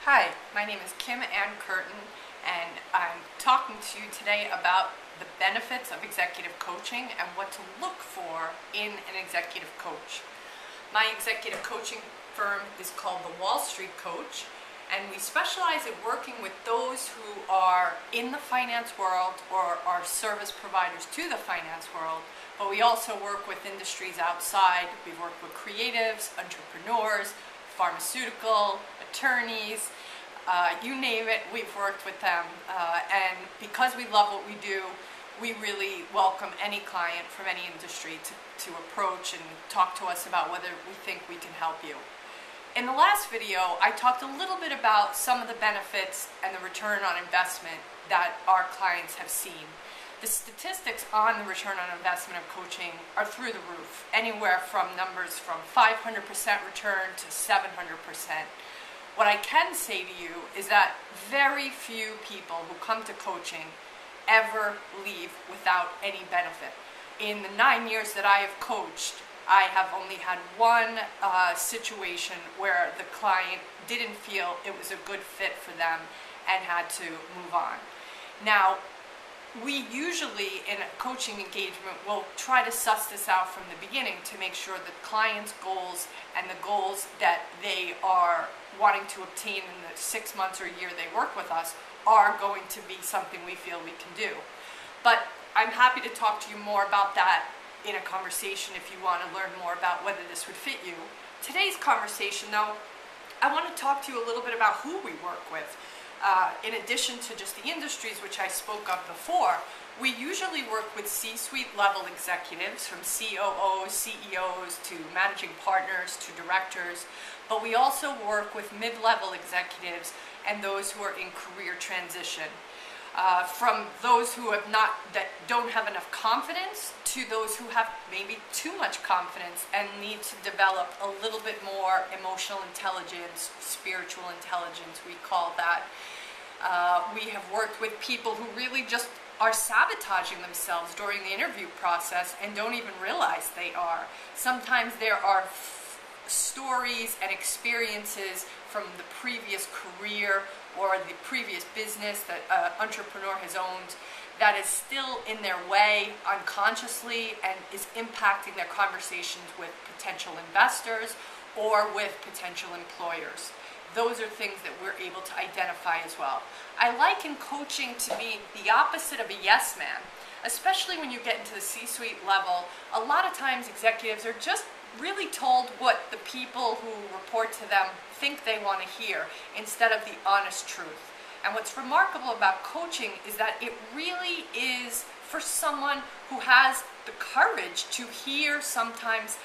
Hi, my name is Kim Ann Curtin, and I'm talking to you today about the benefits of executive coaching and what to look for in an executive coach. My executive coaching firm is called the Wall Street Coach, and we specialize in working with those who are in the finance world or are service providers to the finance world, but we also work with industries outside. We've worked with creatives, entrepreneurs, pharmaceutical, attorneys, you name it, we've worked with them. And because we love what we do, we really welcome any client from any industry to approach and talk to us about whether we think we can help you. In the last video, I talked a little bit about some of the benefits and the return on investment that our clients have seen. The statistics on the return on investment of coaching are through the roof, anywhere from numbers from 500% return to 700%. What I can say to you is that very few people who come to coaching ever leave without any benefit. In the 9 years that I have coached, I have only had one situation where the client didn't feel it was a good fit for them and had to move on. Now, we usually in a coaching engagement will try to suss this out from the beginning to make sure the client's goals and the goals that they are wanting to obtain in the 6 months or year they work with us are going to be something we feel we can do. But I'm happy to talk to you more about that in a conversation if you want to learn more about whether this would fit you. Today's conversation, though, I want to talk to you a little bit about who we work with. In addition to just the industries which I spoke of before, we usually work with C-suite level executives, from COOs, CEOs to managing partners to directors, but we also work with mid-level executives and those who are in career transition. From those who that don't have enough confidence to those who have maybe too much confidence and need to develop a little bit more emotional intelligence, spiritual intelligence, we call that. We have worked with people who really just are sabotaging themselves during the interview process and don't even realize they are. Sometimes there are stories and experiences from the previous career or the previous business that an entrepreneur has owned that is still in their way unconsciously and is impacting their conversations with potential investors or with potential employers. Those are things that we're able to identify as well. I liken coaching to be the opposite of a yes man, especially when you get into the C-suite level. A lot of times executives are just really told what the people who report to them think they want to hear instead of the honest truth. And what's remarkable about coaching is that it really is for someone who has the courage to hear sometimes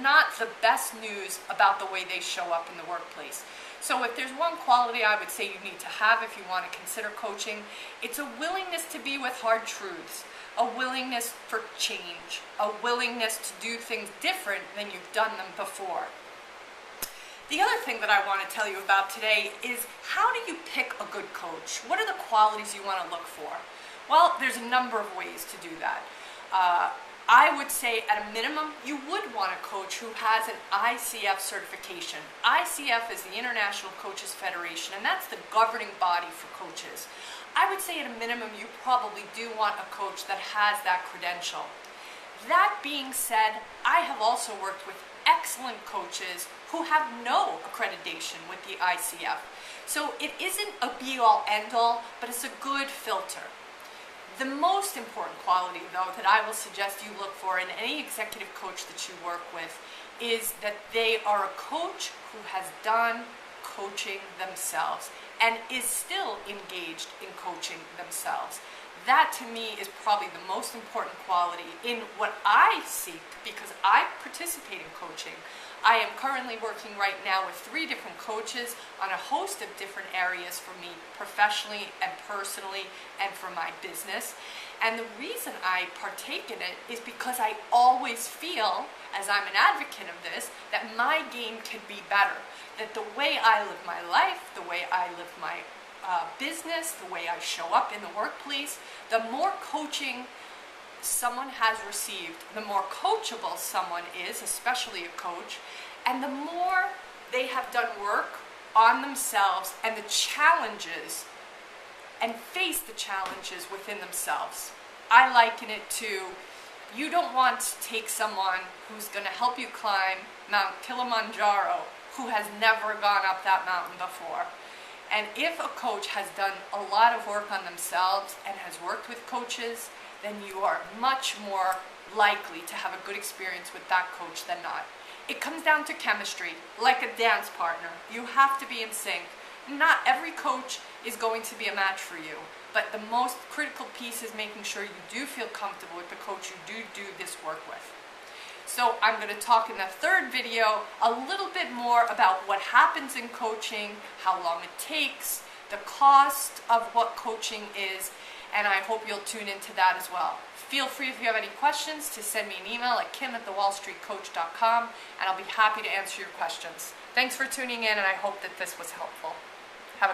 not the best news about the way they show up in the workplace. So if there's one quality I would say you need to have if you want to consider coaching, it's a willingness to be with hard truths, a willingness for change, a willingness to do things different than you've done them before. The other thing that I want to tell you about today is how do you pick a good coach? What are the qualities you want to look for? Well, there's a number of ways to do that. I would say at a minimum, you would want a coach who has an ICF certification. ICF is the International Coaches Federation, and that's the governing body for coaches. I would say at a minimum, you probably do want a coach that has that credential. That being said, I have also worked with excellent coaches who have no accreditation with the ICF. So it isn't a be-all, end-all, but it's a good filter. The most important quality, though, that I will suggest you look for in any executive coach that you work with is that they are a coach who has done coaching themselves and is still engaged in coaching themselves. That, to me, is probably the most important quality in what I seek because I participate in coaching. I am currently working right now with 3 different coaches on a host of different areas for me professionally and personally and for my business. And the reason I partake in it is because I always feel, as I'm an advocate of this, that my game could be better. That the way I live my life, the way I live my business, the way I show up in the workplace, the more coaching someone has received, the more coachable someone is, especially a coach, and the more they have done work on themselves and the challenges and face the challenges within themselves. I liken it to, you don't want to take someone who's going to help you climb Mount Kilimanjaro who has never gone up that mountain before. And if a coach has done a lot of work on themselves and has worked with coaches, then you are much more likely to have a good experience with that coach than not. It comes down to chemistry, like a dance partner. You have to be in sync. Not every coach is going to be a match for you, but the most critical piece is making sure you do feel comfortable with the coach you do this work with. So I'm going to talk in the third video a little bit more about what happens in coaching, how long it takes, the cost of what coaching is, and I hope you'll tune into that as well. Feel free, if you have any questions, to send me an email at kim@thewallstreetcoach.com, and I'll be happy to answer your questions. Thanks for tuning in, and I hope that this was helpful.